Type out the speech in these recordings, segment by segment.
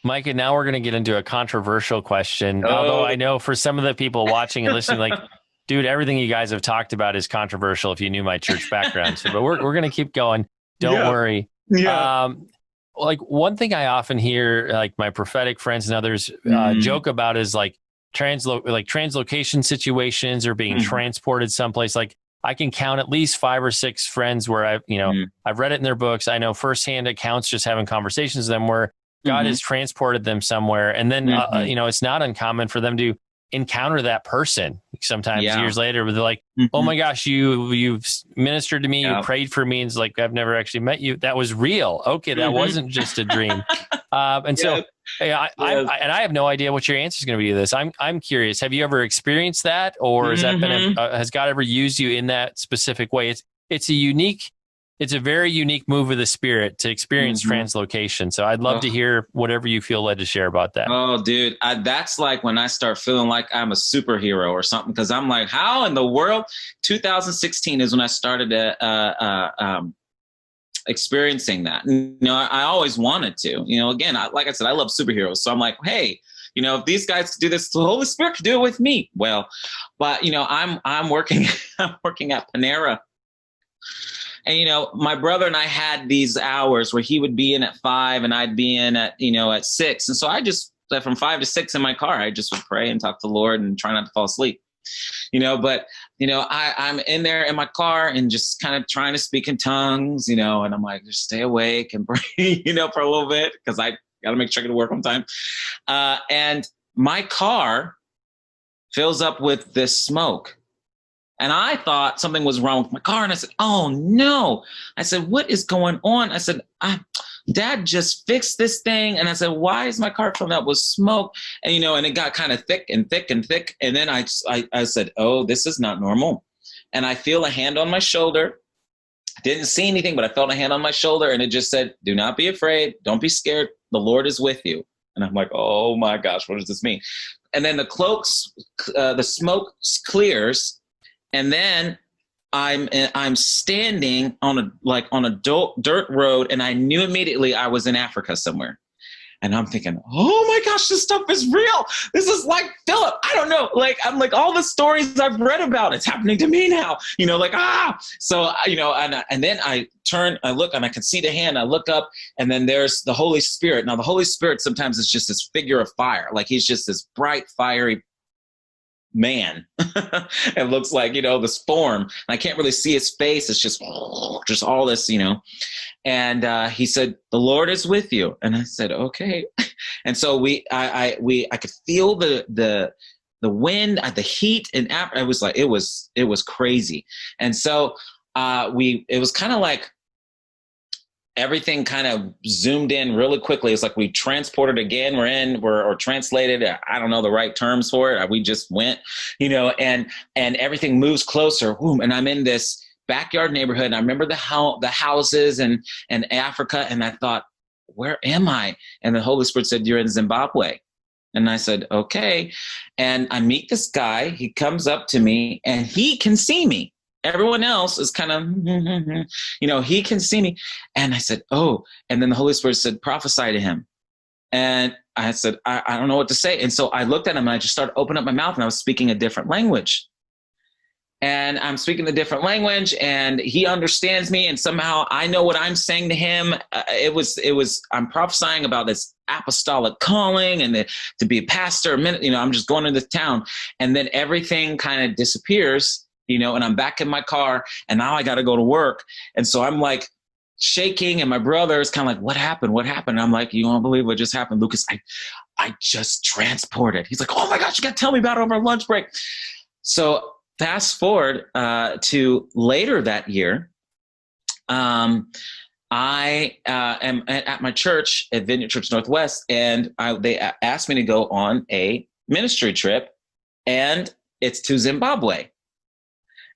Micah, now we're going to get into a controversial question. Although Oh, I know for some of the people watching and listening, like, dude, everything you guys have talked about is controversial if you knew my church background. So, but we're going to keep going. Don't yeah, worry. yeah. Um, like one thing I often hear, like my prophetic friends and others Mm, joke about is like translocation situations or being mhm, transported someplace. Like I can count at least 5 or 6 friends where mm, I've read it in their books. I know firsthand accounts just having conversations with them where God mhm, has transported them somewhere. And then, mhm. it's not uncommon for them to encounter that person sometimes Yeah. years later where they're like, oh Mhm. my gosh, you've ministered to me. You Yeah. prayed for me. And it's like, I've never actually met you. That was real. Okay. That Mhm. wasn't just a dream. And so Yes. Yes. I have no idea what your answer is going to be to this. I'm curious. Have you ever experienced that, or has that been Mhm. has God ever used you in that specific way? It's a unique, it's a very unique move of the spirit to experience Mhm. translocation. So I'd love to Oh, hear whatever you feel led to share about that. oh, dude, that's like when I start feeling like I'm a superhero or something because I'm like, how in the world? 2016 is when I started experiencing that. I always wanted to. Again, like I said, I love superheroes, so I'm like, hey, if these guys could do this, the Holy Spirit could do it with me. Well, but I'm working, I'm working at Panera. And my brother and I had these hours where he would be in at 5 and I'd be in at 6. And so I just from 5 to 6 in my car, I just would pray and talk to the Lord and try not to fall asleep. But I'm in there in my car and just kind of trying to speak in tongues, and I'm like, just stay awake and pray, for a little bit because I got to make sure I get to work on time. And my car fills up with this smoke. And I thought something was wrong with my car. And I said, oh no. I said, what is going on? I said, Dad just fixed this thing. And I said, why is my car filling up with smoke? And it got kind of thick and thick and thick. And then I said, oh, this is not normal. And I feel a hand on my shoulder. I didn't see anything, but I felt a hand on my shoulder. And it just said, do not be afraid. Don't be scared. The Lord is with you. And I'm like, oh my gosh, what does this mean? And then the smoke clears, and then I'm standing on a dirt road, and I knew immediately I was in Africa somewhere. And I'm thinking, oh my gosh, this stuff is real. This is like Philip. I don't know. I'm like all the stories I've read about, it's happening to me now. So and then I turn, I look, and I can see the hand. I look up, and then there's the Holy Spirit. Now the Holy Spirit sometimes is just this figure of fire, like he's just this bright, fiery man. It looks like this form, and I can't really see his face. It's just all this. And he said, the Lord is with you. And I said, okay. And so I could feel the wind, the heat, and it was like it was crazy. And so it was kind of like everything kind of zoomed in really quickly. It's like we transported again. Or translated. I don't know the right terms for it. We just went, and everything moves closer. Boom, and I'm in this backyard neighborhood. And I remember the houses and Africa. And I thought, where am I? And the Holy Spirit said, you're in Zimbabwe. And I said, okay. And I meet this guy. He comes up to me and he can see me. Everyone else is kind of, he can see me. And I said, oh. And then the Holy Spirit said, prophesy to him. And I said, I don't know what to say. And so I looked at him and I just started opening up my mouth, and I was speaking a different language. And I'm speaking a different language, and he understands me. And somehow I know what I'm saying to him. I'm prophesying about this apostolic calling and to be a pastor. I'm just going into town. And then everything kind of disappears, and I'm back in my car, and now I got to go to work. And so I'm like shaking, and my brother is kind of like, what happened? What happened? And I'm like, you won't believe what just happened, Lucas. I just transported. He's like, oh my gosh, you got to tell me about it over lunch break. So fast forward to later that year, I am at my church at Vineyard Church Northwest, and they asked me to go on a ministry trip, and it's to Zimbabwe.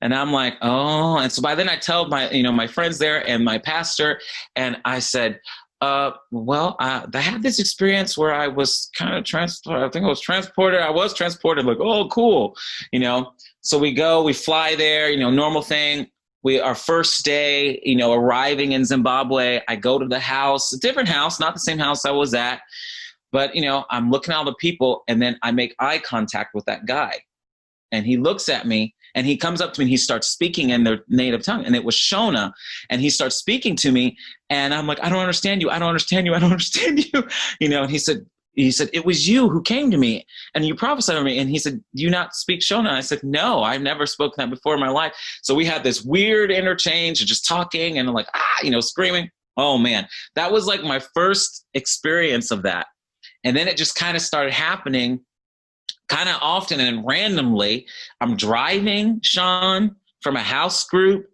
And I'm like, oh. And so by then I tell my friends there and my pastor, and I said, I had this experience where I was kind of transported. I think I was transported. Like, oh, cool. So we fly there, normal thing. Our first day, arriving in Zimbabwe, I go to the house, a different house, not the same house I was at. But, I'm looking at all the people, and then I make eye contact with that guy. And he looks at me, and he comes up to me, and he starts speaking in their native tongue. And it was Shona. And he starts speaking to me, and I'm like, I don't understand you. I don't understand you. I don't understand you. And he said, it was you who came to me and you prophesied over me. And he said, do you not speak Shona? I said, no, I've never spoken that before in my life. So we had this weird interchange of just talking and like, screaming. Oh man, that was like my first experience of that. And then it just kind of started happening kind of often and randomly. I'm driving, Shaun, from a house group,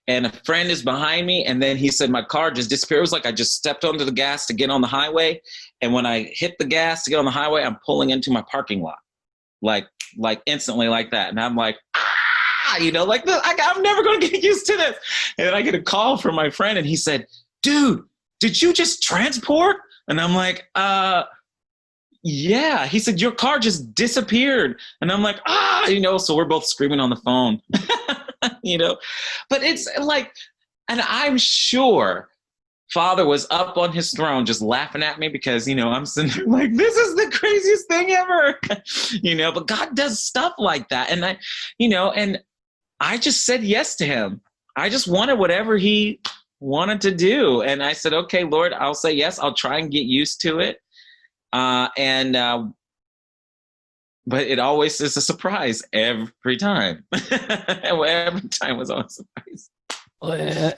and a friend is behind me. And then he said, my car just disappeared. It was like I just stepped onto the gas to get on the highway. And when I hit the gas to get on the highway, I'm pulling into my parking lot, like instantly like that. And I'm like, like this, I'm never going to get used to this. And then I get a call from my friend, and he said, dude, did you just transport? And I'm like, yeah. He said, your car just disappeared. And I'm like, so we're both screaming on the phone, but it's like, and I'm sure Father was up on his throne just laughing at me because, I'm sitting there like, this is the craziest thing ever, but God does stuff like that. And and I just said yes to him. I just wanted whatever he wanted to do. And I said, okay, Lord, I'll say yes. I'll try and get used to it. But it always is a surprise every time. Every time was always a surprise.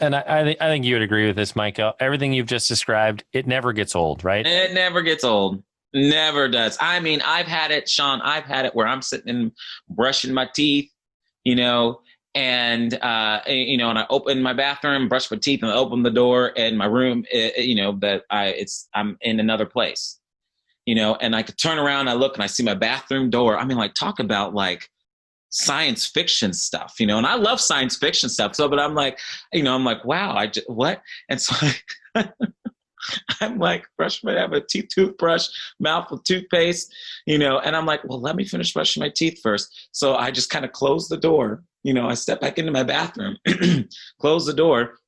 And I think you would agree with this, Micah. Everything you've just described, it never gets old, right? It never gets old. Never does. I mean, I've had it, Shaun. I've had it where I'm sitting and brushing my teeth, and I open my bathroom, brush my teeth, and I open the door, and my room, I'm in another place, and I could turn around, I look, and I see my bathroom door. I mean, like, talk about like science fiction stuff, and I love science fiction stuff. So, but I'm like, wow, what? And so I'm like, I have a toothbrush, mouth with toothpaste, and I'm like, well, let me finish brushing my teeth first. So I just kind of close the door, I step back into my bathroom, close the door,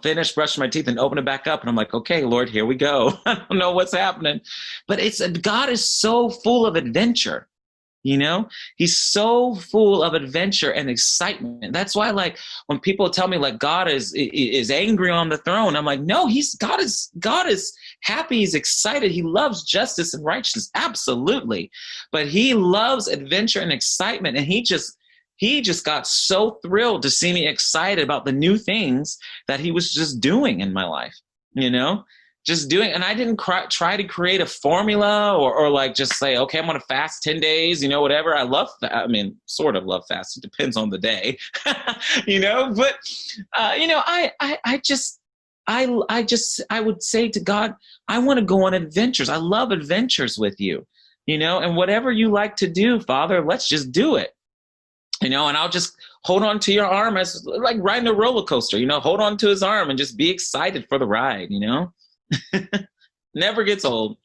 finish brushing my teeth and open it back up. And I'm like, okay, Lord, here we go. I don't know what's happening, but God is so full of adventure. He's so full of adventure and excitement. That's why, like, when people tell me like God is angry on the throne, I'm like, no, God is happy. He's excited. He loves justice and righteousness. Absolutely. But he loves adventure and excitement. And he just got so thrilled to see me excited about the new things that he was just doing in my life, just doing. And I didn't try to create a formula or like just say, okay, I'm going to fast 10 days, whatever. Sort of love fast. It depends on the day, but, I would say to God, I want to go on adventures. I love adventures with you, and whatever you like to do, Father, let's just do it. And I'll just hold on to your arm as like riding a roller coaster, hold on to his arm and just be excited for the ride, Never gets old.